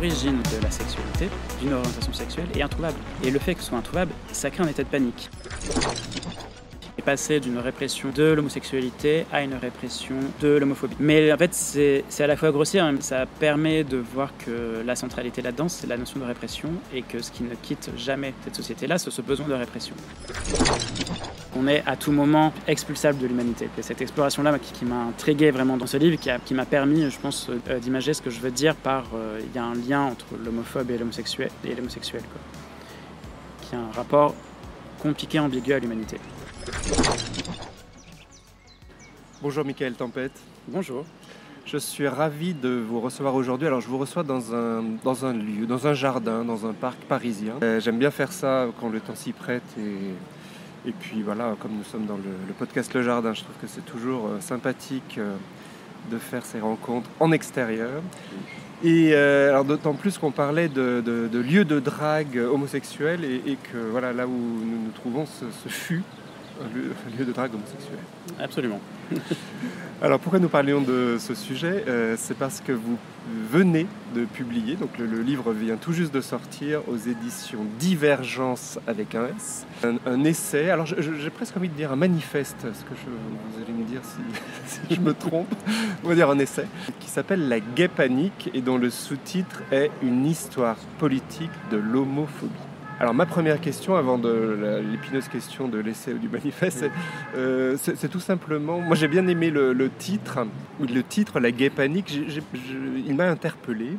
l'origine de la sexualité, d'une orientation sexuelle, est introuvable. Et le fait que ce soit introuvable, ça crée un état de panique. Et passer d'une répression de l'homosexualité à une répression de l'homophobie. Mais en fait, c'est à la fois grossier, hein. Ça permet de voir que la centralité là-dedans, c'est la notion de répression, et que ce qui ne quitte jamais cette société-là, c'est ce besoin de répression. On est à tout moment expulsable de l'humanité. Et cette exploration-là qui m'a intrigué vraiment dans ce livre, qui m'a permis, je pense, d'imager ce que je veux dire par... Il y a un lien entre l'homophobe et l'homosexuel, quoi. Qui a un rapport compliqué, ambigu à l'humanité. Bonjour Michael Tempête. Bonjour. Je suis ravi de vous recevoir aujourd'hui. Alors je vous reçois dans un lieu, dans un jardin, dans un parc parisien. J'aime bien faire ça quand le temps s'y prête et puis voilà, comme nous sommes dans le podcast Le Jardin, je trouve que c'est toujours sympathique de faire ces rencontres en extérieur. Et alors d'autant plus qu'on parlait de lieux de drague homosexuels et que voilà, là où nous nous trouvons, ce fut un lieu de drague homosexuel. Absolument. Alors pourquoi nous parlions de ce sujet c'est parce que vous venez de publier, donc le livre vient tout juste de sortir aux éditions Divergence avec un S, un essai, alors j'ai presque envie de dire un manifeste, vous allez me dire si je me trompe, on va dire un essai, qui s'appelle La Gay Panique et dont le sous-titre est Une histoire politique de l'homophobie. Alors ma première question, avant l'épineuse question de l'essai ou du manifeste, c'est tout simplement... Moi j'ai bien aimé le titre, La Gay Panique, il m'a interpellé.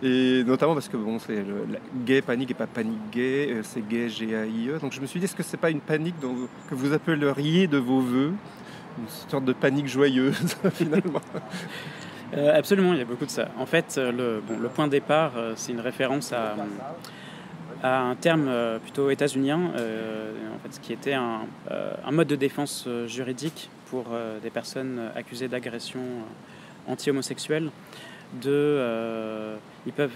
Et notamment parce que c'est la gay panique et pas panique gay, c'est gay G-A-I-E. Donc je me suis dit, est-ce que c'est pas une panique que vous appelleriez de vos voeux, une sorte de panique joyeuse finalement? Absolument, il y a beaucoup de ça. En fait, le point de départ, c'est une référence à un terme plutôt états-unien, en fait, qui était un mode de défense juridique pour des personnes accusées d'agression anti-homosexuelle. Ils peuvent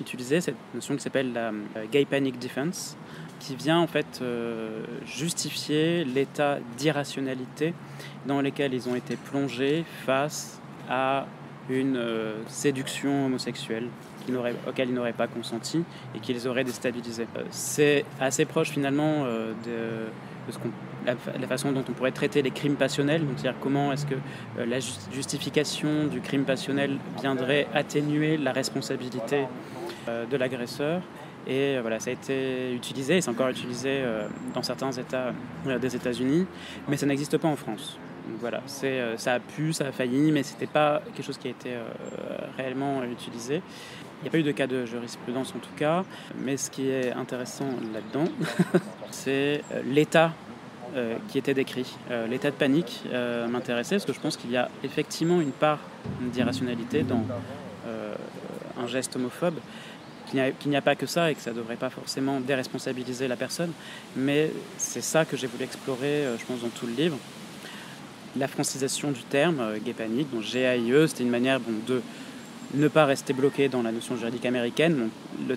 utiliser cette notion qui s'appelle la Gay Panic Defense, qui vient en fait justifier l'état d'irrationalité dans lequel ils ont été plongés face à une séduction homosexuelle auquel ils n'auraient pas consenti et qui les aurait déstabilisés. C'est assez proche finalement de la façon dont on pourrait traiter les crimes passionnels, donc c'est-à-dire comment est-ce que la justification du crime passionnel viendrait atténuer la responsabilité de l'agresseur. Et voilà, ça a été utilisé, et c'est encore utilisé dans certains États des États-Unis, mais ça n'existe pas en France. Donc voilà, ça a failli, mais c'était pas quelque chose qui a été réellement utilisé. Il n'y a pas eu de cas de jurisprudence en tout cas, mais ce qui est intéressant là-dedans, c'est l'état qui était décrit. L'état de panique m'intéressait parce que je pense qu'il y a effectivement une part d'irrationalité dans un geste homophobe, qu'il n'y a pas que ça et que ça ne devrait pas forcément déresponsabiliser la personne, mais c'est ça que j'ai voulu explorer, je pense, dans tout le livre. La francisation du terme, gay panique, donc G-A-I-E, c'était une manière de ne pas rester bloqué dans la notion juridique américaine. Donc, le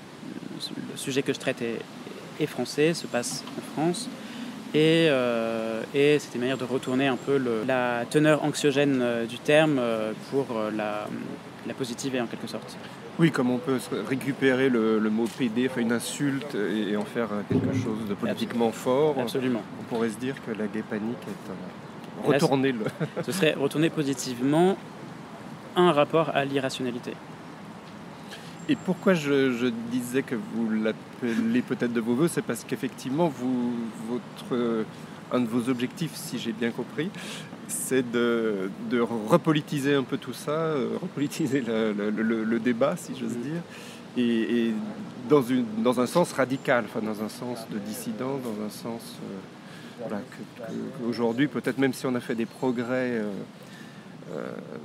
sujet que je traite est français, se passe en France, et c'était une manière de retourner un peu la teneur anxiogène du terme pour la positiver en quelque sorte. Oui, comme on peut récupérer le mot PD, enfin une insulte, et en faire quelque chose de politiquement fort. Absolument. On pourrait se dire que la gay panique est retourner Ce serait retourner positivement un rapport à l'irrationalité. Et pourquoi je disais que vous l'appelez peut-être de vos voeux, c'est parce qu'effectivement, un de vos objectifs, si j'ai bien compris, c'est de repolitiser un peu tout ça, repolitiser le débat, si j'ose dire, et dans un sens radical, enfin dans un sens de dissident, dans un sens qu'aujourd'hui, peut-être même si on a fait des progrès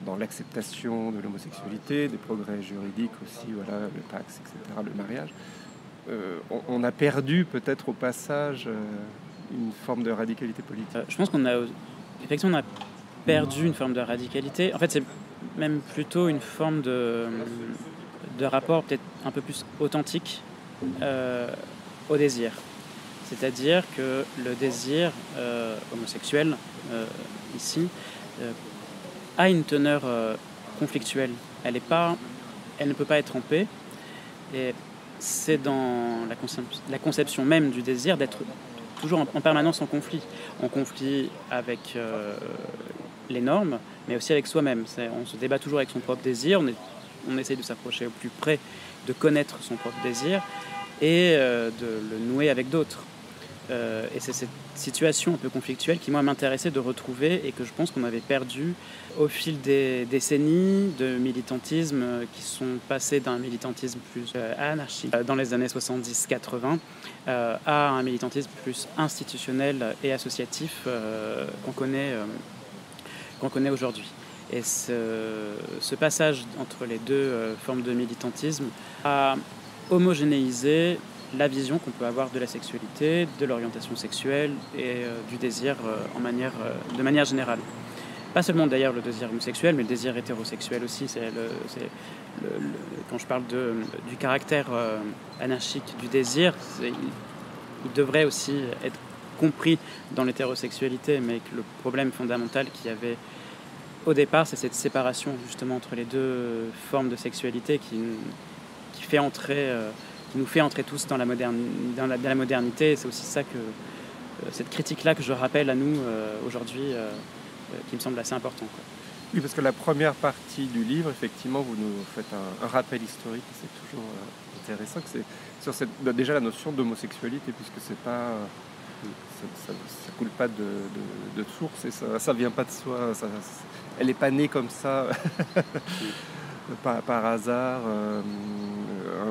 dans l'acceptation de l'homosexualité, des progrès juridiques aussi, voilà, le Pacs, etc., le mariage, on a perdu peut-être au passage une forme de radicalité politique. Je pense effectivement, on a perdu une forme de radicalité. En fait, c'est même plutôt une forme de rapport peut-être un peu plus authentique au désir. C'est-à-dire que le désir homosexuel, ici, a une teneur conflictuelle. Elle ne peut pas être en paix, Et c'est dans la conception même du désir d'être toujours en permanence en conflit avec les normes, mais aussi avec soi-même. On se débat toujours avec son propre désir, on essaye de s'approcher au plus près, de connaître son propre désir et de le nouer avec d'autres. Et c'est cette situation un peu conflictuelle qui, moi, m'intéressait de retrouver et que je pense qu'on avait perdu au fil des décennies de militantisme qui sont passés d'un militantisme plus anarchique dans les années 70-80 à un militantisme plus institutionnel et associatif qu'on connaît aujourd'hui. Et ce passage entre les deux formes de militantisme a homogénéisé la vision qu'on peut avoir de la sexualité, de l'orientation sexuelle et du désir de manière générale. Pas seulement d'ailleurs le désir homosexuel, mais le désir hétérosexuel aussi. Quand je parle du caractère anarchique du désir, il devrait aussi être compris dans l'hétérosexualité, mais que le problème fondamental qu'il y avait au départ, c'est cette séparation justement entre les deux formes de sexualité qui nous fait entrer tous dans la modernité. C'est aussi ça cette critique-là que je rappelle à nous aujourd'hui, qui me semble assez important, quoi. Oui, parce que la première partie du livre, effectivement, vous nous faites un rappel historique, c'est toujours intéressant, que c'est sur déjà la notion d'homosexualité, puisque c'est pas, ça coule pas de source, et ça vient pas de soi, elle n'est pas née comme ça. Par hasard,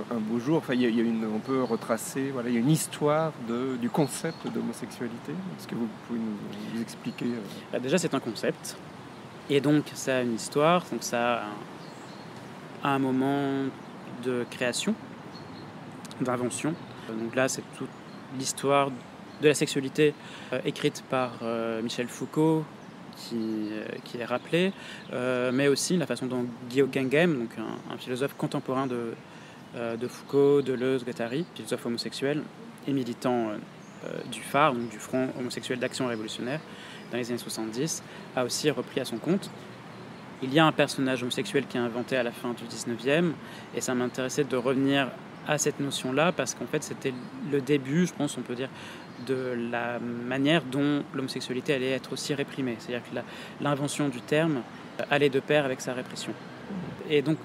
un beau jour. Enfin, on peut retracer, il y a une histoire du concept d'homosexualité. Est-ce que vous pouvez nous expliquer Déjà, c'est un concept, et donc ça a une histoire, donc ça a un moment de création, d'invention. Donc là, c'est toute l'histoire de la sexualité écrite par Michel Foucault, qui est rappelé, mais aussi la façon dont Guillaume Kenghem, donc un philosophe contemporain de Foucault, Deleuze, Guattari, philosophe homosexuel et militant du phare, donc du Front homosexuel d'action révolutionnaire dans les années 70, a aussi repris à son compte. Il y a un personnage homosexuel qui est inventé à la fin du 19e, et ça m'intéressait de revenir à cette notion-là, parce qu'en fait c'était le début, je pense on peut dire, de la manière dont l'homosexualité allait être aussi réprimée. C'est-à-dire que l'invention du terme allait de pair avec sa répression. Et donc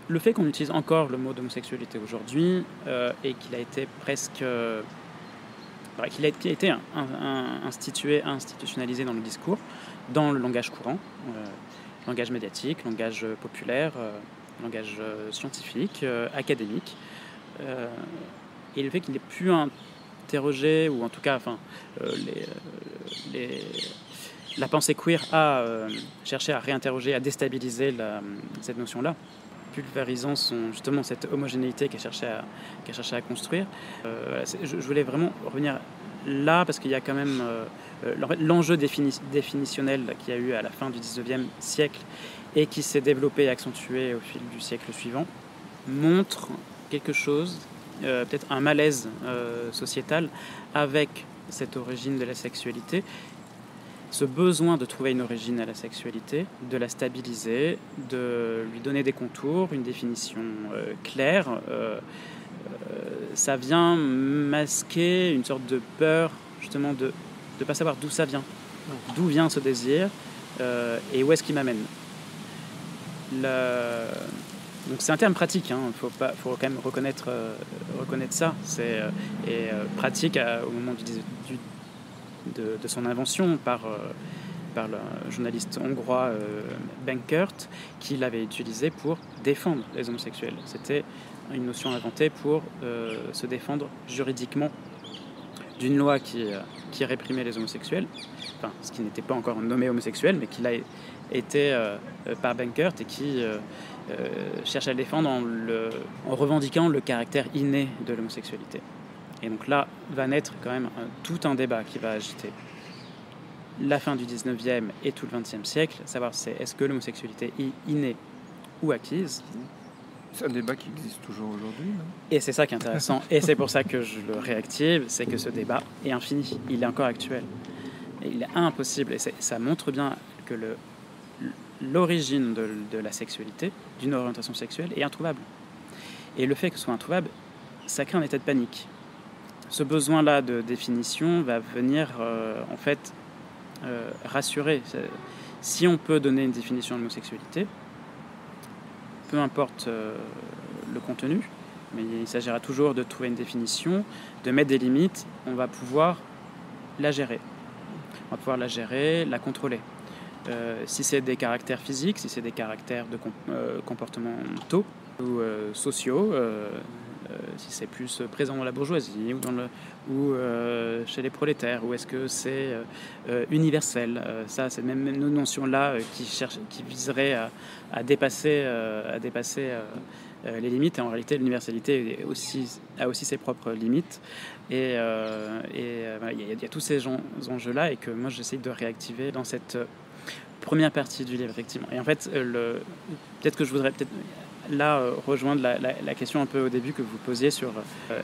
le fait qu'on utilise encore le mot d'homosexualité aujourd'hui et qu'il a été institutionnalisé dans le discours, dans le langage courant, langage médiatique, langage populaire, langage scientifique, académique, et le fait qu'il n'est plus interrogé, ou en tout cas, la pensée queer a cherché à réinterroger, à déstabiliser cette notion-là, pulvérisant justement cette homogénéité qu'elle cherchait à construire. Je voulais vraiment revenir là, parce qu'il y a quand même l'enjeu définitionnel qu'il y a eu à la fin du 19e siècle et qui s'est développé et accentué au fil du siècle suivant, montre quelque chose, peut-être un malaise sociétal avec cette origine de la sexualité, ce besoin de trouver une origine à la sexualité, de la stabiliser, de lui donner des contours, une définition claire. Ça vient masquer une sorte de peur, justement, de ne pas savoir d'où ça vient, d'où vient ce désir et où est-ce qu'il m'amène. Donc c'est un terme pratique, il faut quand même reconnaître ça. Et pratique au moment de son invention par le journaliste hongrois Benkert, qui l'avait utilisé pour défendre les homosexuels. C'était une notion inventée pour se défendre juridiquement d'une loi qui réprimait les homosexuels, enfin, ce qui n'était pas encore nommé homosexuel, mais qui l'a été par Benkert, et qui cherche à le défendre en revendiquant le caractère inné de l'homosexualité. Et donc là va naître quand même tout un débat qui va agiter la fin du 19e et tout le 20e siècle, savoir est-ce que l'homosexualité est innée ou acquise. C'est un débat qui existe toujours aujourd'hui, non ? Et c'est ça qui est intéressant, et c'est pour ça que je le réactive, c'est que ce débat est infini, il est encore actuel. Et il est impossible, et ça montre bien que l'origine de la sexualité, d'une orientation sexuelle, est introuvable. Et le fait que ce soit introuvable, ça crée un état de panique. Ce besoin-là de définition va venir en fait rassurer. Si on peut donner une définition de l'homosexualité, peu importe le contenu, mais il s'agira toujours de trouver une définition, de mettre des limites, on va pouvoir la gérer. On va pouvoir la gérer, la contrôler. Si c'est des caractères physiques, si c'est des caractères de comportementaux ou sociaux, si c'est plus présent dans la bourgeoisie ou chez les prolétaires, ou est-ce que c'est universel. Ça, c'est même nos notions-là qui viseraient à dépasser les limites. Et en réalité, l'universalité a aussi ses propres limites. Et il y a tous ces enjeux-là et que moi, j'essaie de réactiver dans cette première partie du livre, effectivement. Et en fait, peut-être que je voudrais rejoindre la question un peu au début que vous posiez sur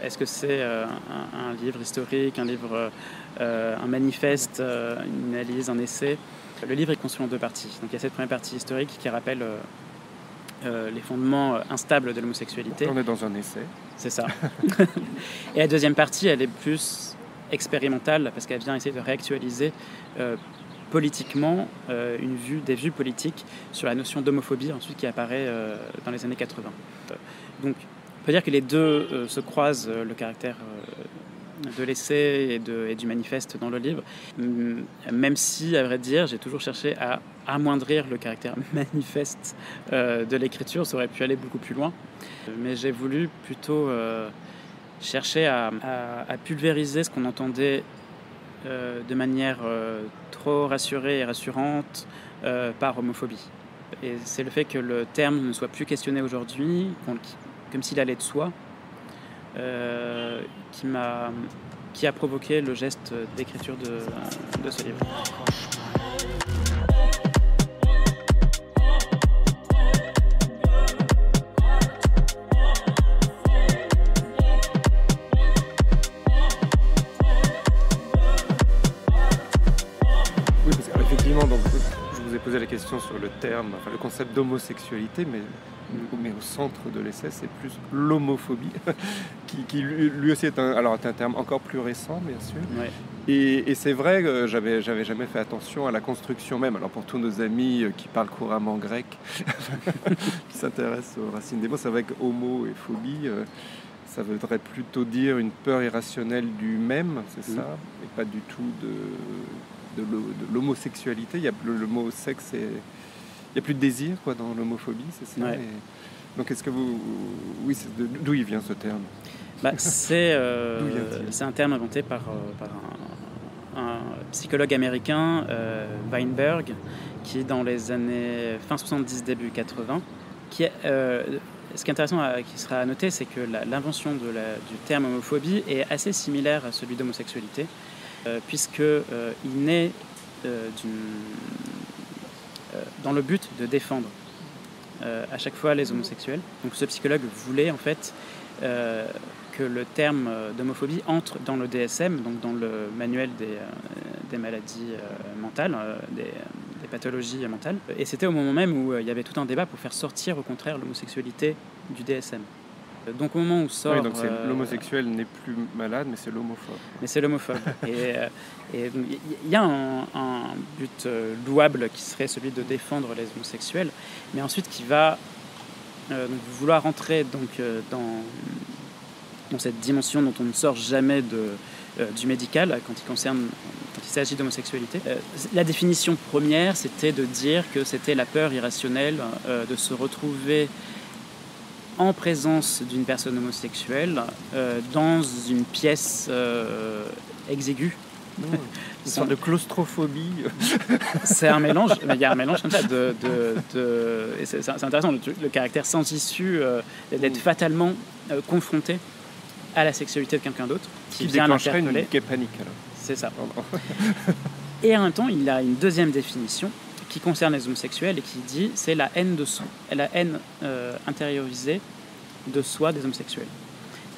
est-ce que c'est un livre historique, un manifeste, une analyse, un essai. Le livre est construit en deux parties. Donc il y a cette première partie historique qui rappelle les fondements instables de l'homosexualité. On est dans un essai. C'est ça. Et la deuxième partie, elle est plus expérimentale parce qu'elle vient essayer de réactualiser politiquement des vues politiques sur la notion d'homophobie ensuite qui apparaît dans les années 80. Donc on peut dire que les deux se croisent, le caractère de l'essai et du manifeste dans le livre, même si, à vrai dire, j'ai toujours cherché à amoindrir le caractère manifeste de l'écriture. Ça aurait pu aller beaucoup plus loin, mais j'ai voulu plutôt chercher à pulvériser ce qu'on entendait de manière trop rassurée et rassurante par homophobie. Et c'est le fait que le terme ne soit plus questionné aujourd'hui, comme s'il allait de soi, qui a provoqué le geste d'écriture de ce livre. Oui, parce qu'effectivement, donc, je vous ai posé la question sur le terme, enfin le concept d'homosexualité, mais au centre de l'essai, c'est plus l'homophobie, qui lui aussi est un terme encore plus récent, bien sûr. Ouais. Et c'est vrai que j'avais jamais fait attention à la construction même. Alors pour tous nos amis qui parlent couramment grec, qui s'intéressent aux racines des mots, c'est vrai que homo et phobie, ça voudrait plutôt dire une peur irrationnelle du même, c'est ça, et pas du tout de l'homosexualité. Il y a le mot sexe et il n'y a plus de désir quoi, dans l'homophobie, c'est ça. Ouais. Donc est-ce que d'où il vient ce terme? C'est un terme inventé par un psychologue américain, Weinberg, qui dans les années fin 70, début 80, ce qui est intéressant qui sera à noter, c'est que l'invention du terme homophobie est assez similaire à celui d'homosexualité, puisqu'il naît dans le but de défendre à chaque fois les homosexuels. Donc ce psychologue voulait en fait que le terme d'homophobie entre dans le DSM, donc dans le manuel des maladies mentales, des pathologies mentales. Et c'était au moment même où il y avait tout un débat pour faire sortir au contraire l'homosexualité du DSM. Donc au moment où sort... Oui, donc l'homosexuel n'est plus malade, mais c'est l'homophobe. Mais c'est l'homophobe. Et il y a un but louable qui serait celui de défendre les homosexuels, mais ensuite qui va vouloir entrer dans cette dimension dont on ne sort jamais du médical quand il s'agit d'homosexualité. La définition première, c'était de dire que c'était la peur irrationnelle de se retrouver en présence d'une personne homosexuelle dans une pièce exiguë. Une sorte de claustrophobie. C'est un mélange, mais il y a un mélange comme ça et c'est intéressant, le caractère sans issue d'être fatalement confronté à la sexualité de quelqu'un d'autre qui vient l'interpeller. Une gay panique alors. C'est ça. Et en même temps, il a une deuxième définition qui concerne les homosexuels et qui dit c'est la haine de soi, la haine intériorisée de soi des homosexuels.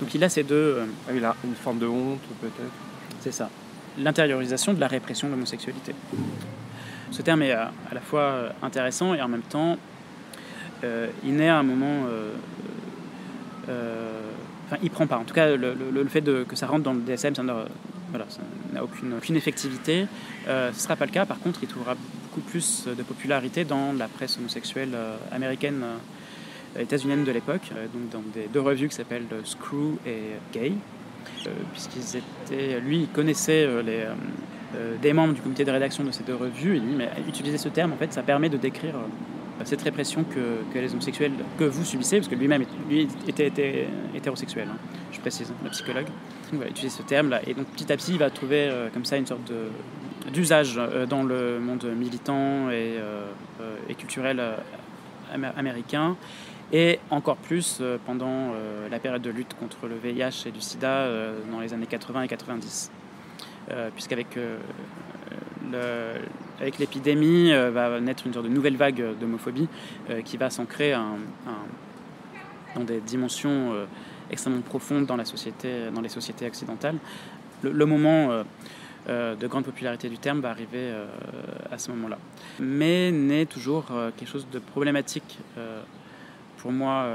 Donc il a ces deux... il a une forme de honte peut-être. C'est ça. L'intériorisation de la répression de l'homosexualité. Ce terme est à la fois intéressant et en même temps il naît à un moment il prend pas. En tout cas, le fait que ça rentre dans le DSM, ça n'a aucune effectivité. Ce ne sera pas le cas. Par contre, il trouvera beaucoup plus de popularité dans la presse homosexuelle américaine, états-unienne de l'époque, donc dans deux revues qui s'appellent Screw et Gay, il connaissait des membres du comité de rédaction de ces deux revues. Il dit, mais utiliser ce terme, en fait, ça permet de décrire cette répression que les homosexuels, que vous subissez, parce que lui était hétérosexuel, hein, je précise, le psychologue. Donc, il va utiliser ce terme-là, et donc petit à petit, il va trouver comme ça une sorte d'usage dans le monde militant et culturel américain, et encore plus pendant la période de lutte contre le VIH et du sida dans les années 80 et 90. Puisqu'avec avec l'épidémie va naître une sorte de nouvelle vague d'homophobie qui va s'ancrer dans des dimensions extrêmement profondes dans les sociétés occidentales. Le moment de grande popularité du terme va arriver à ce moment-là. Mais naît toujours quelque chose de problématique pour moi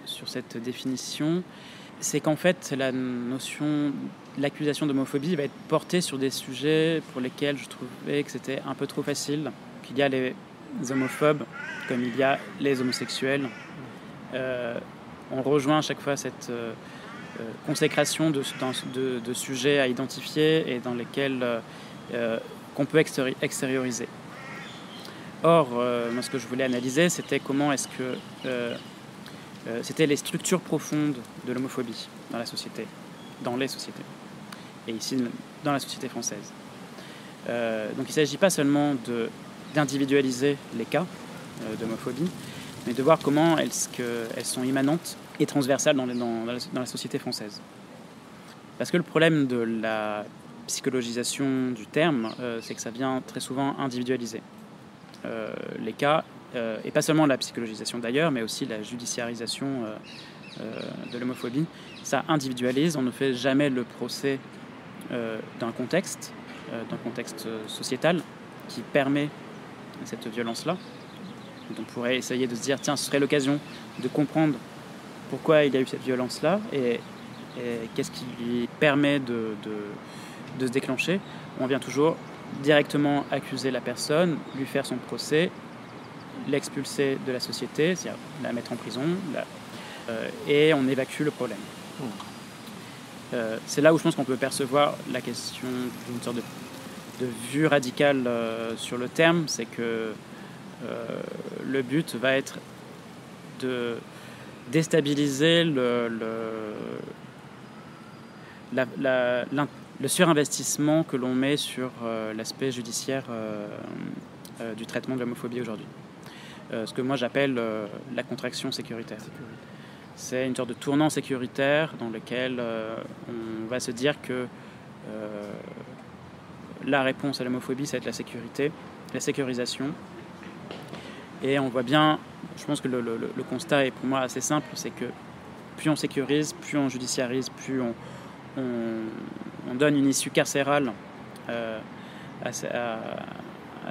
sur cette définition. C'est qu'en fait, l'accusation d'homophobie va être portée sur des sujets pour lesquels je trouvais que c'était un peu trop facile, qu'il y a les homophobes comme il y a les homosexuels. On rejoint à chaque fois cette consécration de sujets à identifier et dans lesquels qu'on peut extérioriser. Or, moi, ce que je voulais analyser, c'était comment est-ce que c'était les structures profondes de l'homophobie dans les sociétés, et ici dans la société française. Donc il ne s'agit pas seulement d'individualiser les cas d'homophobie, mais de voir comment elles sont immanentes et transversales dans la société française. Parce que le problème de la psychologisation du terme, c'est que ça vient très souvent individualiser les cas, et pas seulement la psychologisation d'ailleurs, mais aussi la judiciarisation de l'homophobie. Ça individualise, on ne fait jamais le procès d'un contexte sociétal qui permet cette violence-là. Donc on pourrait essayer de se dire, tiens, ce serait l'occasion de comprendre pourquoi il y a eu cette violence-là et qu'est-ce qui lui permet de se déclencher. On vient toujours directement accuser la personne, lui faire son procès, l'expulser de la société, c'est-à-dire la mettre en prison, et on évacue le problème. C'est là où je pense qu'on peut percevoir la question d'une sorte de vue radicale sur le terme, c'est que le but va être de déstabiliser le surinvestissement que l'on met sur l'aspect judiciaire du traitement de l'homophobie aujourd'hui. Ce que moi j'appelle la contraction sécuritaire. C'est une sorte de tournant sécuritaire dans lequel on va se dire que la réponse à l'homophobie, ça va être la sécurité, la sécurisation. Et on voit bien, je pense que le constat est pour moi assez simple, c'est que plus on sécurise, plus on judiciarise, plus on donne une issue carcérale à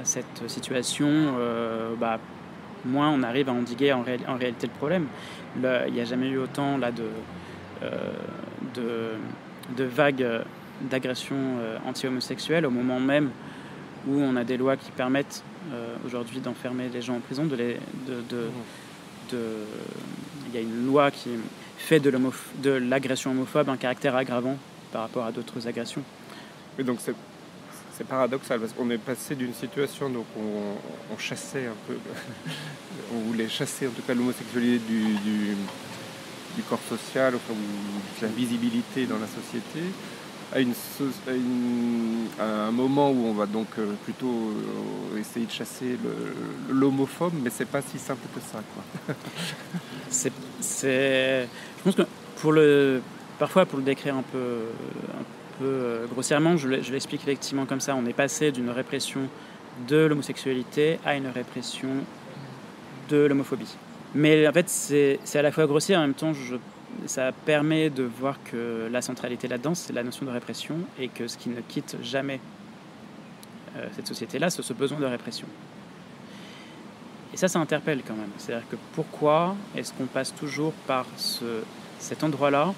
cette situation, moins on arrive à endiguer en réalité le problème. Il n'y a jamais eu autant là, de vagues d'agressions anti-homosexuelles au moment même où on a des lois qui permettent aujourd'hui d'enfermer les gens en prison. Il y a une loi qui fait de l'agression homophobe un caractère aggravant par rapport à d'autres agressions. Et donc c'est paradoxal parce qu'on est passé d'une situation donc on chassait un peu, on voulait chasser en tout cas l'homosexualité du corps social, enfin, ou de la visibilité dans la société, à un moment où on va donc plutôt essayer de chasser l'homophobe, mais c'est pas si simple que ça, quoi. Je pense que parfois pour le décrire un peu grossièrement, je l'explique effectivement comme ça. On est passé d'une répression de l'homosexualité à une répression de l'homophobie. Mais en fait, c'est à la fois grossier, en même temps, ça permet de voir que la centralité là-dedans, c'est la notion de répression, et que ce qui ne quitte jamais cette société-là, c'est ce besoin de répression. Et ça interpelle quand même. C'est-à-dire que pourquoi est-ce qu'on passe toujours par cet endroit-là,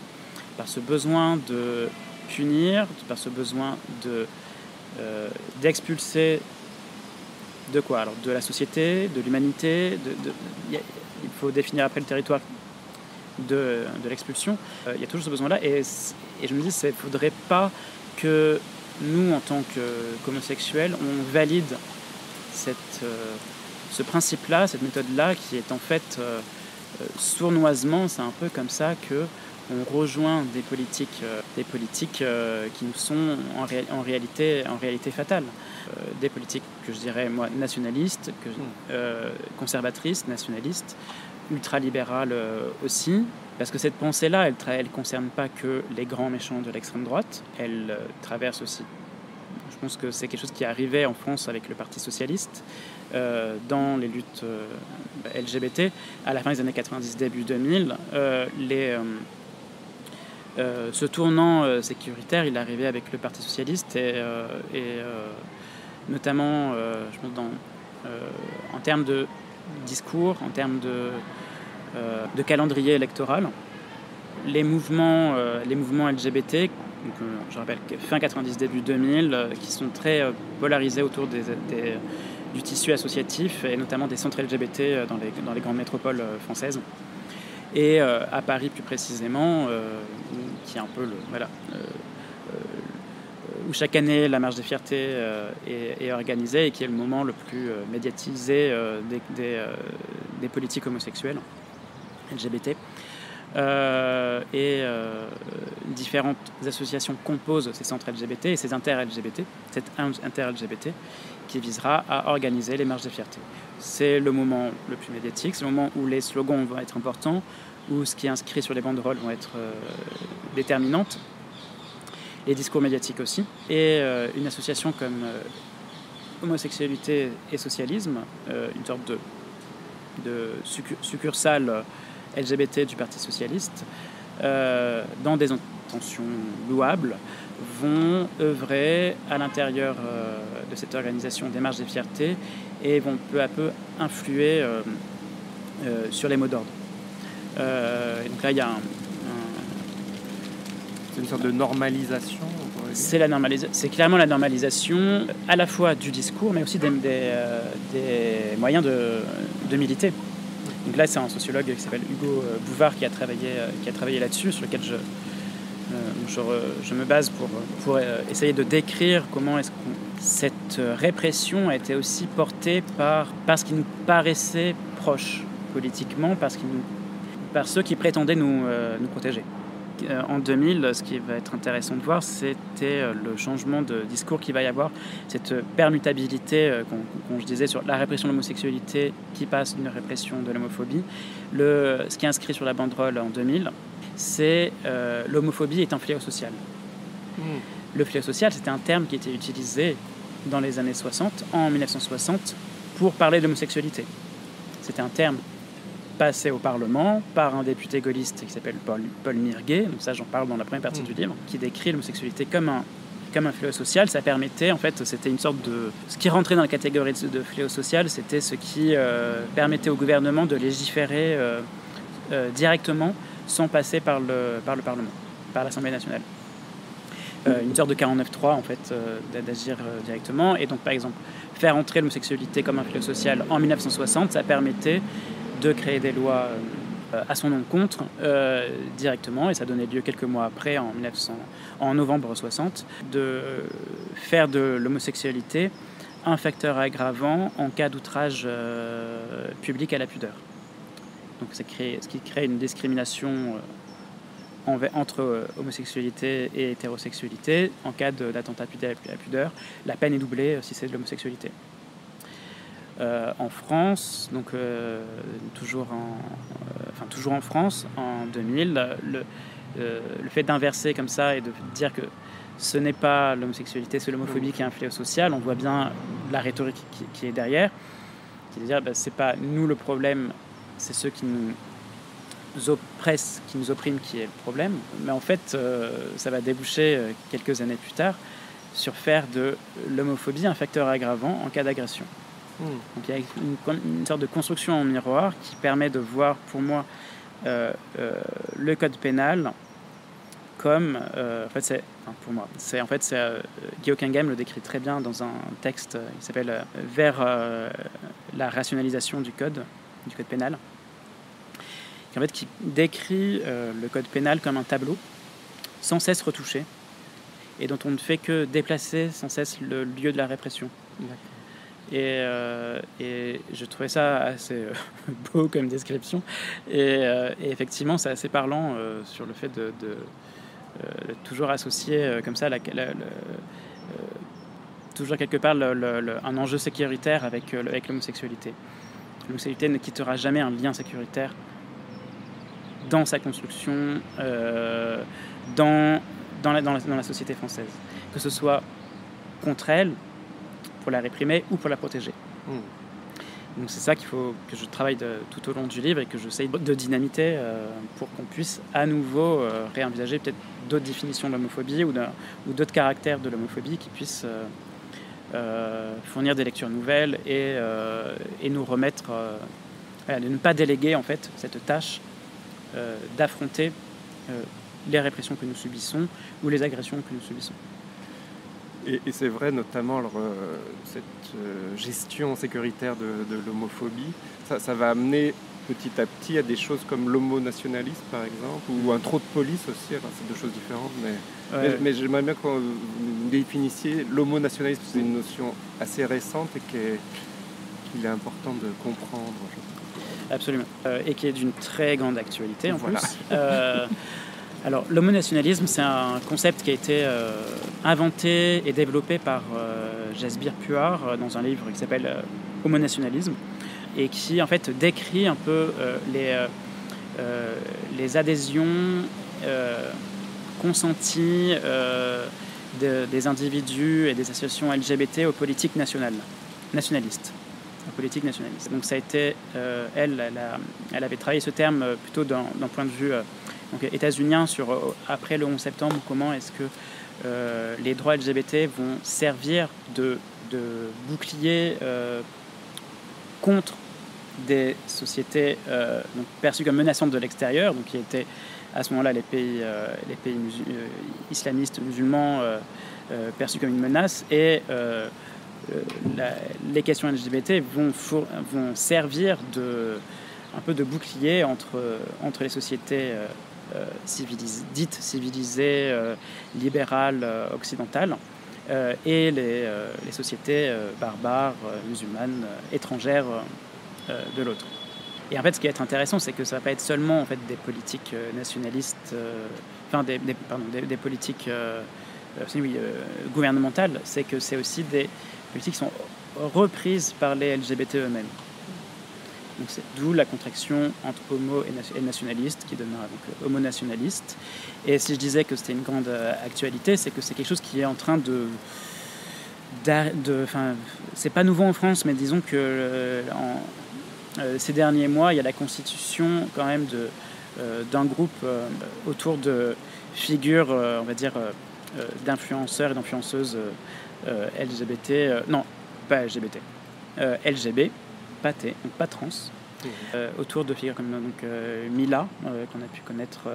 par ce besoin de punir, par ce besoin d'expulser de quoi? Alors de la société, de l'humanité, il faut définir après le territoire de l'expulsion. Il y a toujours ce besoin-là et je me dis il ne faudrait pas que nous, en tant qu'homosexuels, on valide ce principe-là, cette méthode-là, qui est en fait sournoisement, c'est un peu comme ça qu'on rejoint des politiques qui nous sont en réalité fatales. Des politiques que je dirais, moi, nationalistes, conservatrices, nationalistes, ultralibérales aussi, parce que cette pensée-là, elle ne concerne pas que les grands méchants de l'extrême droite, elle traverse aussi. Je pense que c'est quelque chose qui arrivait en France avec le Parti socialiste, dans les luttes LGBT. À la fin des années 90, début 2000, ce tournant sécuritaire, il arrivait avec le Parti socialiste et notamment, je pense, en termes de discours, en termes de calendrier électoral. Les mouvements LGBT, donc, je rappelle que fin 90, début 2000, qui sont très polarisés autour du tissu associatif et notamment des centres LGBT dans les grandes métropoles françaises. Et à Paris plus précisément, qui est un peu où chaque année la marche des fiertés est organisée et qui est le moment le plus médiatisé des politiques homosexuelles LGBT. Différentes associations composent ces centres LGBT et ces inter-LGBT, cette inter-LGBT qui visera à organiser les marches des fiertés. C'est le moment le plus médiatique, c'est le moment où les slogans vont être importants, où ce qui est inscrit sur les banderoles vont être déterminantes, les discours médiatiques aussi. Et une association comme Homosexualité et Socialisme, une sorte de succursale LGBT du Parti socialiste, dans des intentions louables, vont œuvrer à l'intérieur de cette organisation des marches des fiertés et vont peu à peu influer sur les mots d'ordre. Donc là, il y a c'est une sorte de normalisation. C'est clairement la normalisation à la fois du discours, mais aussi des moyens de militer. Donc là, c'est un sociologue qui s'appelle Hugo Bouvard qui a travaillé là-dessus, sur lequel je me base pour essayer de décrire comment est-ce que cette répression a été aussi portée par ce qui nous paraissait proche politiquement, par ceux qui prétendaient nous protéger. En 2000, ce qui va être intéressant de voir, c'était le changement de discours qu'il va y avoir, cette permutabilité qu'on je disais sur la répression de l'homosexualité qui passe d'une répression de l'homophobie. Ce qui est inscrit sur la banderole en 2000, c'est l'homophobie est un fléau social. Le fléau social, c'était un terme qui était utilisé dans les années 60, en 1960, pour parler d'homosexualité. C'était un terme passé au Parlement par un député gaulliste qui s'appelle Paul Mirguet, donc ça j'en parle dans la première partie du livre, qui décrit l'homosexualité comme un fléau social. Ça permettait, en fait, c'était une sorte de... Ce qui rentrait dans la catégorie de fléau social, c'était ce qui permettait au gouvernement de légiférer directement sans passer par le Parlement, par l'Assemblée nationale. Une sorte de 49.3 en fait, d'agir directement. Et donc par exemple, faire entrer l'homosexualité comme un fléau social en 1960, ça permettait de créer des lois à son encontre directement, et ça donnait lieu quelques mois après, en novembre 60, de faire de l'homosexualité un facteur aggravant en cas d'outrage public à la pudeur. Donc ce qui crée une discrimination entre homosexualité et hétérosexualité. En cas d'attentat à la pudeur, la peine est doublée si c'est de l'homosexualité. En France, donc toujours en France, en 2000, le fait d'inverser comme ça et de dire que ce n'est pas l'homosexualité, c'est l'homophobie qui est un fléau social, on voit bien la rhétorique qui est derrière, qui est de dire c'est pas nous le problème, c'est ceux qui nous oppressent, qui nous oppriment qui est le problème. Mais en fait, ça va déboucher quelques années plus tard sur faire de l'homophobie un facteur aggravant en cas d'agression. Donc il y a une sorte de construction en miroir qui permet de voir pour moi le code pénal comme en fait c'est enfin, pour moi c'est en fait c'est Guy Hockenheim le décrit très bien dans un texte qui s'appelle Vers la rationalisation du code pénal, qui en fait qui décrit le code pénal comme un tableau sans cesse retouché et dont on ne fait que déplacer sans cesse le lieu de la répression. Et je trouvais ça assez beau comme description. Et effectivement, c'est assez parlant sur le fait de toujours associer comme ça toujours quelque part un enjeu sécuritaire avec l'homosexualité. L'homosexualité ne quittera jamais un lien sécuritaire dans sa construction, dans la société française. Que ce soit contre elle, pour la réprimer ou pour la protéger. Donc c'est ça qu'il faut que je travaille tout au long du livre et que j'essaye de dynamiter pour qu'on puisse à nouveau réenvisager peut-être d'autres définitions de l'homophobie ou d'autres caractères de l'homophobie qui puissent fournir des lectures nouvelles et nous remettre, de ne pas déléguer en fait cette tâche d'affronter les répressions que nous subissons ou les agressions que nous subissons. Et c'est vrai, notamment cette gestion sécuritaire de l'homophobie, ça va amener petit à petit à des choses comme l'homonationalisme, par exemple, ou un trop de police aussi. Alors, c'est deux choses différentes, mais j'aimerais bien que vous définissiez l'homonationalisme. C'est une notion assez récente et qu'il est important de comprendre. Absolument. Et qui est d'une très grande actualité, en voilà. plus. Alors, l'homonationalisme, c'est un concept qui a été inventé et développé par Jasbir Puar dans un livre qui s'appelle Homonationalisme et qui, en fait, décrit un peu les adhésions consenties des individus et des associations LGBT aux politiques nationalistes. Politique nationaliste. Donc ça a été, elle avait travaillé ce terme plutôt d'un point de vue états-unien sur après le 11 septembre, comment est-ce que les droits LGBT vont servir de bouclier contre des sociétés donc perçues comme menaçantes de l'extérieur, donc qui étaient à ce moment-là les pays islamistes musulmans perçus comme une menace, et les questions LGBT vont servir un peu de bouclier entre les sociétés dites civilisées, libérales, occidentales, et les sociétés barbares, musulmanes, étrangères de l'autre. Et en fait, ce qui est intéressant, c'est que ça ne va pas être seulement en fait, des politiques nationalistes, des politiques gouvernementales, c'est que c'est aussi des politiques qui sont reprises par les LGBT eux-mêmes. Donc c'est d'où la contraction entre homo et nationaliste, qui donnera donc homonationaliste. Et si je disais que c'était une grande actualité, c'est que c'est quelque chose qui est en train c'est pas nouveau en France, mais disons que ces derniers mois, il y a la constitution quand même d'un groupe autour de figures, on va dire, d'influenceurs et d'influenceuses LGBT, non, pas LGBT, LGB, pas T, donc pas trans, autour de figures comme Mila, qu'on a pu connaître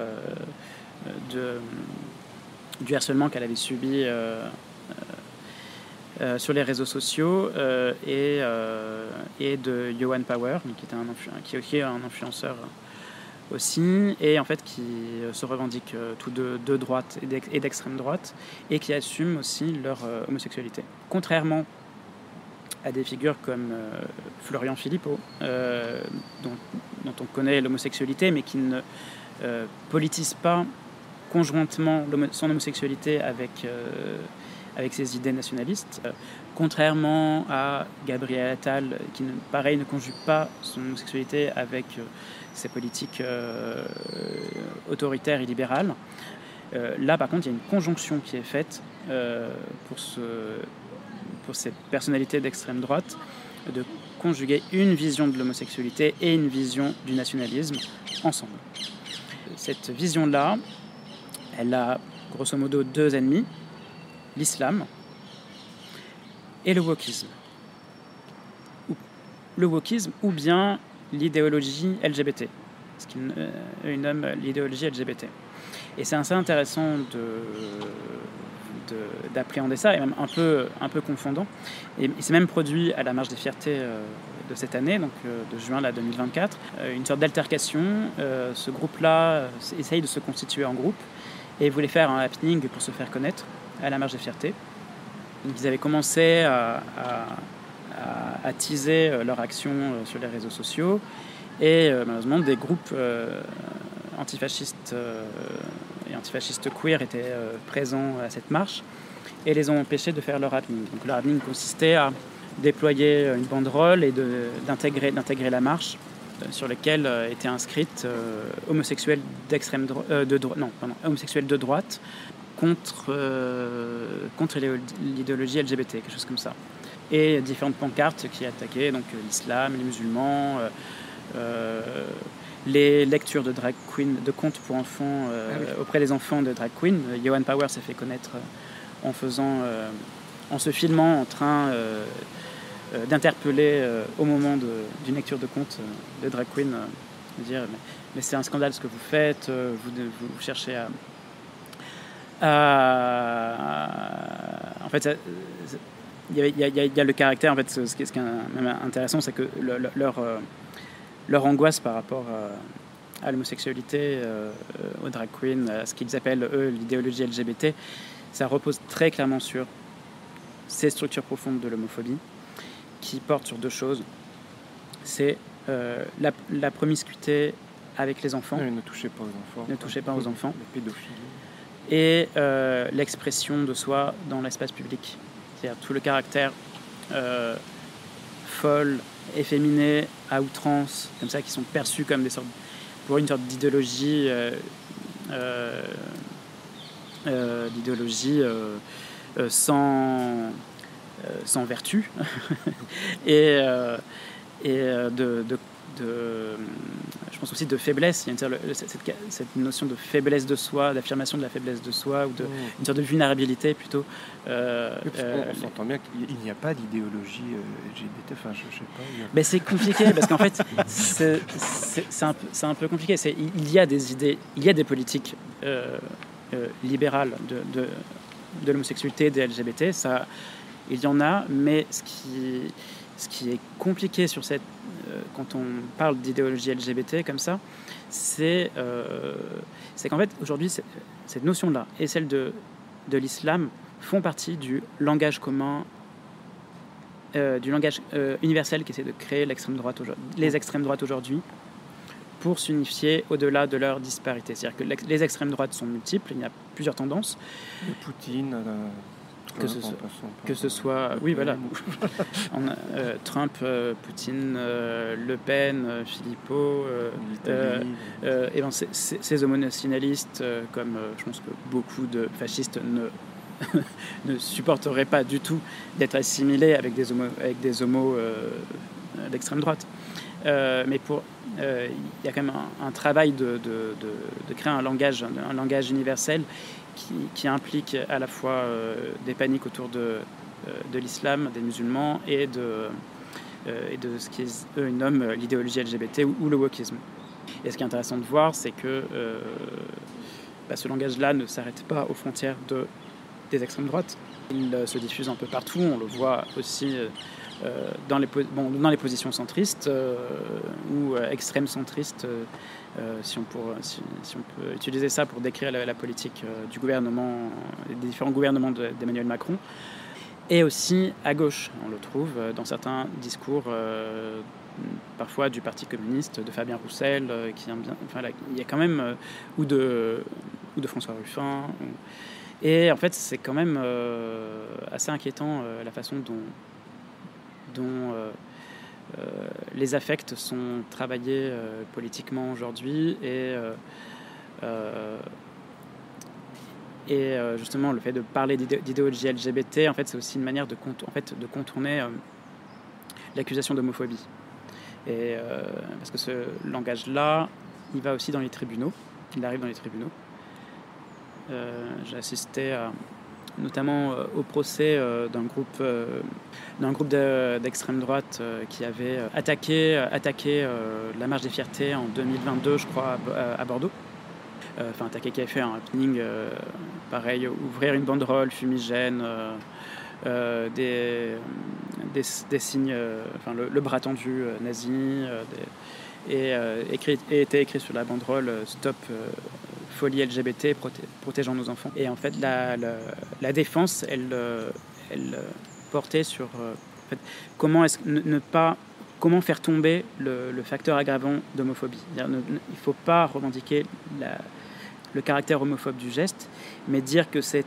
du harcèlement qu'elle avait subi sur les réseaux sociaux, et de Yohan Power, qui est un influenceur aussi, et en fait qui se revendiquent tous de droite et d'extrême droite, et qui assument aussi leur homosexualité. Contrairement à des figures comme Florian Philippot, dont on connaît l'homosexualité, mais qui ne politise pas conjointement son homosexualité avec ses idées nationalistes. Contrairement à Gabriel Attal, qui ne conjugue pas son homosexualité avec ses politiques autoritaires et libérales. Là, par contre, il y a une conjonction qui est faite pour ces personnalités d'extrême droite, de conjuguer une vision de l'homosexualité et une vision du nationalisme ensemble. Cette vision-là, elle a grosso modo deux ennemis, l'islam et le wokisme. Ou le wokisme ou bien l'idéologie LGBT, ce qu'ils nomment l'idéologie LGBT. Et c'est assez intéressant d'appréhender ça, et même un peu confondant. Et il s'est même produit à la Marche des Fiertés de cette année, donc de juin 2024, une sorte d'altercation. Ce groupe-là essaye de se constituer en groupe et voulait faire un happening pour se faire connaître à la Marche des Fiertés. Donc ils avaient commencé à teaser leur action sur les réseaux sociaux, et malheureusement des groupes antifascistes et antifascistes queer étaient présents à cette marche et les ont empêchés de faire leur happening. Donc leur happening consistait à déployer une banderole et d'intégrer la marche sur laquelle était inscrite homosexuels homosexuels de droite contre l'idéologie LGBT, quelque chose comme ça. Et différentes pancartes qui attaquaient donc l'islam, les musulmans, les lectures de drag queen, de contes pour enfants auprès des enfants de drag queen. Johan Power s'est fait connaître en se filmant en train d'interpeller au moment d'une lecture de contes de drag queen, de dire mais c'est un scandale ce que vous faites, vous cherchez en fait il y a le caractère, en fait, ce qui est même intéressant, c'est que leur angoisse par rapport à l'homosexualité, aux drag queens, à ce qu'ils appellent eux l'idéologie LGBT, ça repose très clairement sur ces structures profondes de l'homophobie qui portent sur deux choses. C'est la promiscuité avec les enfants. Oui, ne touchez pas aux enfants. Ne touchez pas aux enfants. La pédophilie. Et l'expression de soi dans l'espace public. C'est-à-dire tout le caractère folle, efféminé, à outrance, comme ça, qui sont perçus comme pour une sorte d'idéologie, sans vertu et je pense aussi de faiblesse. Il y a cette notion de faiblesse de soi, d'affirmation de la faiblesse de soi, ou une sorte de vulnérabilité plutôt. On s'entend bien qu'il n'y a pas d'idéologie LGBT, enfin je sais pas. Mais c'est compliqué parce qu'en fait c'est un peu compliqué. Il y a des idées, il y a des politiques libérales de l'homosexualité, des LGBT, ça, il y en a, mais ce qui est compliqué quand on parle d'idéologie LGBT comme ça, c'est qu'en fait aujourd'hui cette notion-là et celle de l'islam font partie du langage commun, du langage universel qu'essaie de créer les extrêmes droites aujourd'hui pour s'unifier au-delà de leur disparité. C'est-à-dire que les extrêmes droites sont multiples, il y a plusieurs tendances. Poutine, que ce soit oui voilà Trump, Poutine, Le Pen, Philippot, et ces homonationalistes, comme je pense que beaucoup de fascistes ne supporteraient pas du tout d'être assimilés avec des homos d'extrême droite. Mais il y a quand même un travail de créer un langage universel qui implique à la fois des paniques autour de l'islam, des musulmans et de ce qu'eux nomment l'idéologie LGBT ou le wokisme. Et ce qui est intéressant de voir, c'est que ce langage-là ne s'arrête pas aux frontières des extrêmes droites. Il se diffuse un peu partout, on le voit aussi dans les positions centristes ou extrêmes centristes, si on peut utiliser ça pour décrire la politique du gouvernement, des différents gouvernements d'Emmanuel Macron. Et aussi à gauche, on le trouve dans certains discours, parfois du Parti communiste, de Fabien Roussel, qui aime bien, il y a quand même, ou de François Ruffin. Et en fait, c'est quand même assez inquiétant la façon dont les affects sont travaillés politiquement aujourd'hui, et justement le fait de parler d'idéologie LGBT, en fait, c'est aussi une manière de contourner l'accusation d'homophobie. Et parce que ce langage-là, il va aussi dans les tribunaux, il arrive dans les tribunaux. J'ai assisté notamment au procès d'un groupe d'extrême droite qui avait attaqué la Marche des Fiertés en 2022, je crois, à Bordeaux. Attaqué, qui avait fait un happening, pareil, ouvrir une banderole fumigène, des signes, le bras tendu nazi, et était écrit sur la banderole Stop folie LGBT, protégeant nos enfants. Et en fait, la défense, elle portait sur comment faire tomber le facteur aggravant d'homophobie. Il ne faut pas revendiquer le caractère homophobe du geste, mais dire que c'est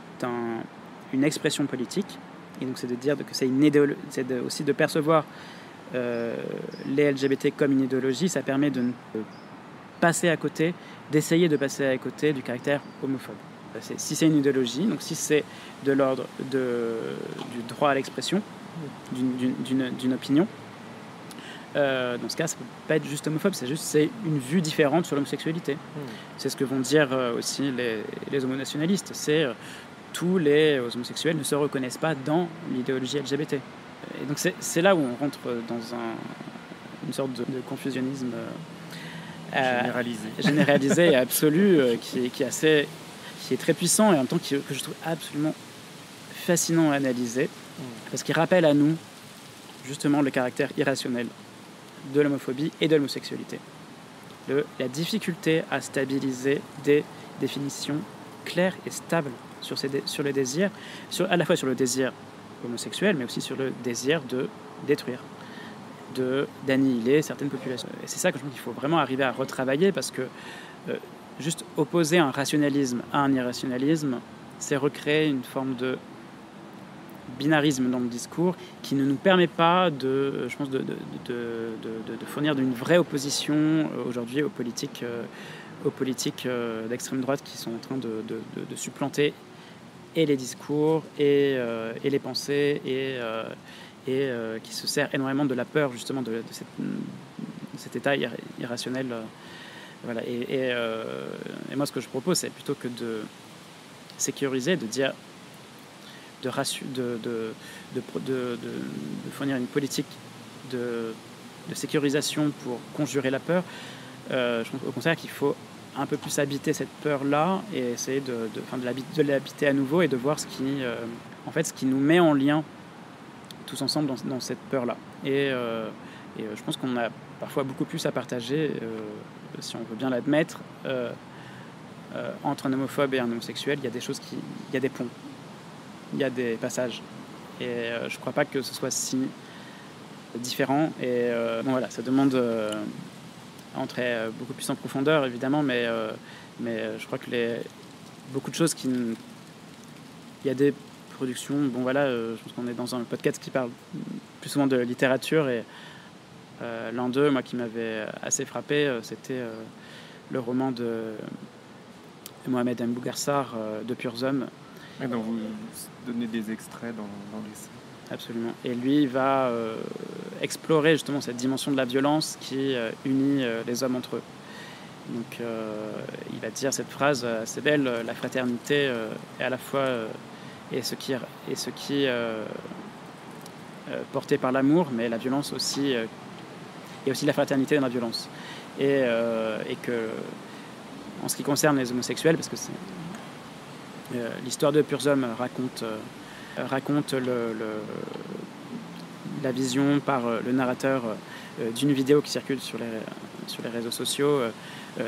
une expression politique. Et donc c'est de dire que c'est une idéologie, aussi de percevoir les LGBT comme une idéologie. Ça permet de d'essayer de passer à côté du caractère homophobe. Si c'est une idéologie, donc si c'est de l'ordre du droit à l'expression, d'une opinion, dans ce cas, ça ne peut pas être juste homophobe, c'est une vue différente sur l'homosexualité. C'est ce que vont dire aussi les homonationalistes. Tous les homosexuels ne se reconnaissent pas dans l'idéologie LGBT. Et donc c'est là où on rentre dans une sorte de confusionnisme généralisé et absolu, qui est très puissant et en même temps que je trouve absolument fascinant à analyser, parce qu'il rappelle à nous justement le caractère irrationnel de l'homophobie et de l'homosexualité. La difficulté à stabiliser des définitions claires et stables sur le désir, à la fois sur le désir homosexuel, mais aussi sur le désir de détruire, d'annihiler certaines populations. Et c'est ça que je pense qu'il faut vraiment arriver à retravailler, parce que juste opposer un rationalisme à un irrationalisme, c'est recréer une forme de binarisme dans le discours qui ne nous permet pas de fournir d'une vraie opposition aujourd'hui aux politiques d'extrême droite qui sont en train de supplanter et les discours et les pensées et qui se sert énormément de la peur justement de cet état irrationnel. Voilà. Et moi, ce que je propose, c'est plutôt que de sécuriser, de dire, de fournir une politique de sécurisation pour conjurer la peur. Je pense au contraire qu'il faut un peu plus habiter cette peur-là et essayer de l'habiter à nouveau et de voir ce qui nous met en lien tous ensemble dans cette peur-là. Et je pense qu'on a parfois beaucoup plus à partager, si on veut bien l'admettre, entre un homophobe et un homosexuel. Il y a des choses il y a des ponts, il y a des passages. Et je ne crois pas que ce soit si différent. Et voilà, ça demande à entrer beaucoup plus en profondeur, évidemment, mais je crois que beaucoup de choses il y a des productions, je pense qu'on est dans un podcast qui parle plus souvent de littérature, et l'un d'eux, moi, qui m'avait assez frappé, c'était le roman de Mohamed M. Bougarsar, De Purs Hommes. Et dont vous donnez des extraits dans l'essai. Absolument. Et lui, il va explorer justement cette dimension de la violence qui unit les hommes entre eux. Donc il va dire cette phrase assez belle: la fraternité est à la fois ce qui porté par l'amour, mais la violence aussi, il y a aussi la fraternité dans la violence. Et que, en ce qui concerne les homosexuels, parce que l'histoire de Purs Hommes raconte la vision par le narrateur d'une vidéo qui circule sur les réseaux sociaux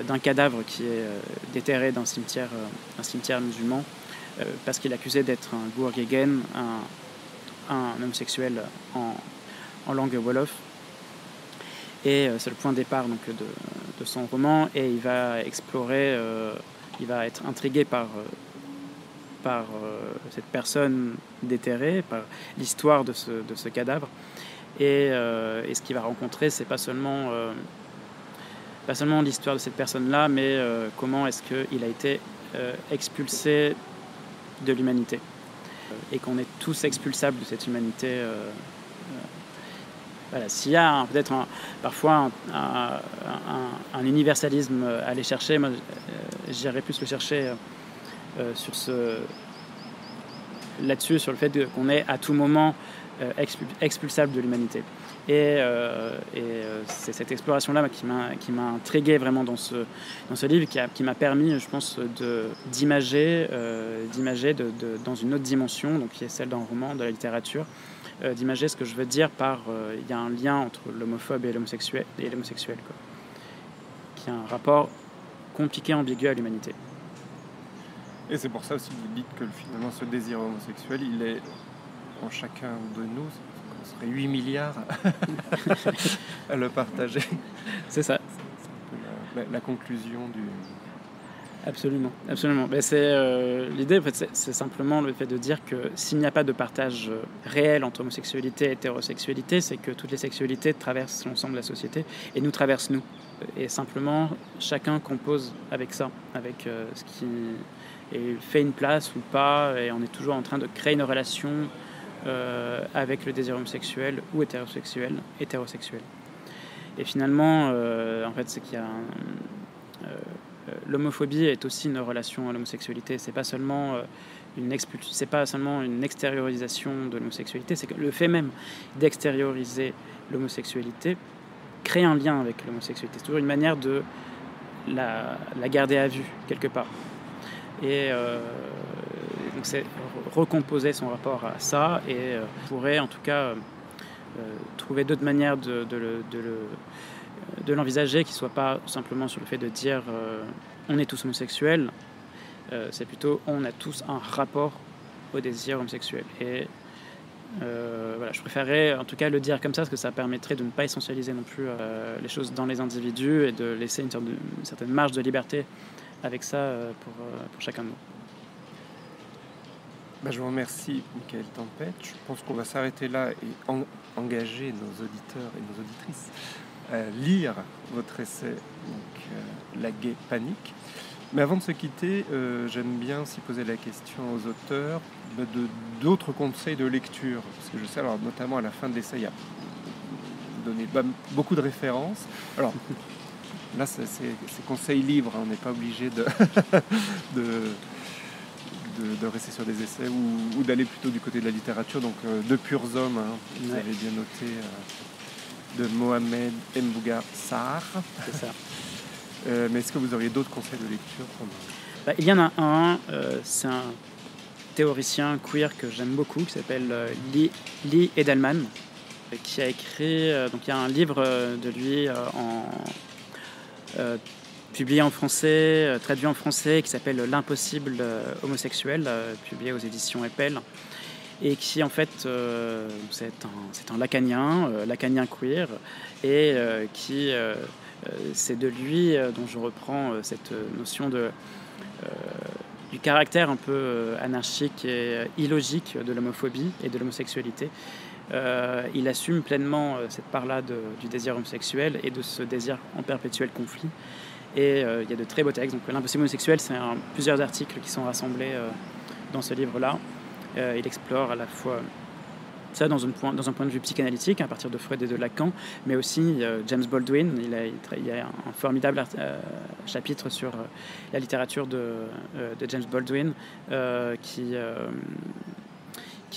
d'un cadavre qui est déterré d'un cimetière musulman parce qu'il est accusé d'être un gourgegen, un homosexuel en langue wolof. Et c'est le point de départ donc, de son roman, et il va explorer, il va être intrigué par cette personne déterrée, par l'histoire de ce cadavre, et ce qu'il va rencontrer, c'est pas seulement l'histoire de cette personne-là, mais comment est-ce qu'il a été expulsé de l'humanité, et qu'on est tous expulsables de cette humanité. Voilà. S'il y a peut-être parfois un universalisme à aller chercher, moi j'irais plus le chercher sur là-dessus, sur le fait qu'on est à tout moment expulsable de l'humanité. Et c'est cette exploration-là qui m'a intrigué vraiment dans ce livre, qui m'a permis, je pense, d'imager dans une autre dimension, donc qui est celle d'un roman, de la littérature, d'imager ce que je veux dire par il y a un lien entre l'homophobe et l'homosexuel, quoi, qui a un rapport compliqué, ambigu à l'humanité. Et c'est pour ça aussi que vous dites que finalement ce désir homosexuel, il est en chacun de nous. On serait 8 milliards à le partager. C'est ça. C'est un peu la conclusion du... Absolument, absolument. Mais l'idée, en fait, c'est simplement le fait de dire que s'il n'y a pas de partage réel entre homosexualité et hétérosexualité, c'est que toutes les sexualités traversent l'ensemble de la société et nous traversent nous. Et simplement, chacun compose avec ça, avec ce qui fait une place ou pas, et on est toujours en train de créer une relation avec le désir homosexuel ou hétérosexuel. Et finalement, en fait, c'est qu'il y a l'homophobie est aussi une relation à l'homosexualité. C'est pas seulement une extériorisation de l'homosexualité, c'est que le fait même d'extérioriser l'homosexualité crée un lien avec l'homosexualité. C'est toujours une manière de la garder à vue quelque part. Et donc c'est recomposer son rapport à ça, et pourrait en tout cas trouver d'autres manières de l'envisager, qui ne soit pas simplement sur le fait de dire on est tous homosexuels, c'est plutôt on a tous un rapport au désir homosexuel. Et voilà, je préférerais en tout cas le dire comme ça, parce que ça permettrait de ne pas essentialiser non plus les choses dans les individus, et de laisser une certaine marge de liberté avec ça pour chacun de nous. Je vous remercie, Michael Tempête. Je pense qu'on va s'arrêter là et engager nos auditeurs et nos auditrices à lire votre essai, donc, La Gay Panique. Mais avant de se quitter, j'aime bien aussi poser la question aux auteurs d'autres conseils de lecture. Parce que je sais, alors, notamment à la fin de l'essai, il y a donné beaucoup de références. Alors, là, c'est conseils libres, hein, on n'est pas obligé de rester sur des essais ou d'aller plutôt du côté de la littérature. Donc, De purs hommes, hein, vous avez bien noté, de Mohamed Mbougar Sarr. C'est ça. Mais est-ce que vous auriez d'autres conseils de lecture pour nous ? Il y en a un, c'est un théoricien queer que j'aime beaucoup, qui s'appelle Lee Edelman, qui a écrit, donc il y a un livre de lui publié en français, traduit en français, qui s'appelle L'impossible homosexuel, publié aux éditions Eppel, et qui en fait c'est un lacanien queer, et qui c'est de lui dont je reprends cette notion du caractère un peu anarchique et illogique de l'homophobie et de l'homosexualité. Il assume pleinement cette part-là du désir homosexuel et de ce désir en perpétuel conflit. Et il y a de très beaux textes. Donc, L'impossible homosexuel, c'est plusieurs articles qui sont rassemblés dans ce livre-là. Il explore à la fois ça dans un point de vue psychanalytique, à partir de Freud et de Lacan, mais aussi James Baldwin. Il y a un formidable chapitre sur la littérature de James Baldwin, qui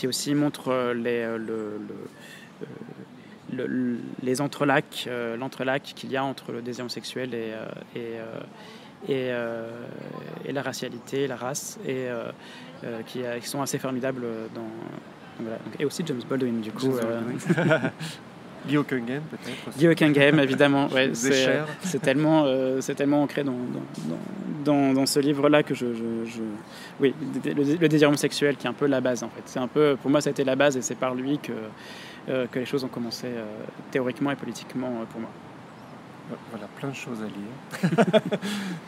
aussi montre les entrelacs, l'entrelac qu'il y a entre le désir homosexuel et la racialité, la race, et qui sont assez formidables voilà. Et aussi James Baldwin, du coup. Guy Hockenheim, peut-être aussi. Guy Hockenheim, évidemment. Ouais, c'est tellement ancré dans ce livre-là que oui, le désir homosexuel, qui est un peu la base, en fait. C'est un peu, pour moi, ça a été la base, et c'est par lui que les choses ont commencé théoriquement et politiquement pour moi. Voilà, plein de choses à lire.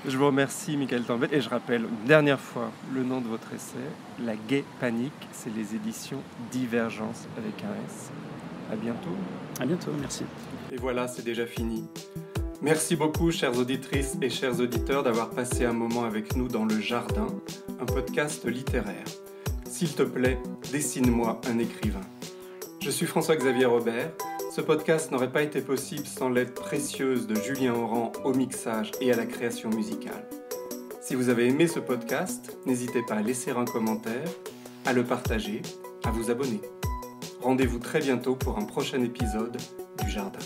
Je vous remercie, Michael Tempête, et je rappelle une dernière fois le nom de votre essai, La Gay Panique. C'est les éditions Divergence avec un S. À bientôt. À bientôt, merci. Et voilà, c'est déjà fini. Merci beaucoup, chères auditrices et chers auditeurs, d'avoir passé un moment avec nous dans Le Jardin, un podcast littéraire. S'il te plaît, dessine-moi un écrivain. Je suis François-Xavier Robert. Ce podcast n'aurait pas été possible sans l'aide précieuse de Julien Oran au mixage et à la création musicale. Si vous avez aimé ce podcast, n'hésitez pas à laisser un commentaire, à le partager, à vous abonner. Rendez-vous très bientôt pour un prochain épisode du Jardin.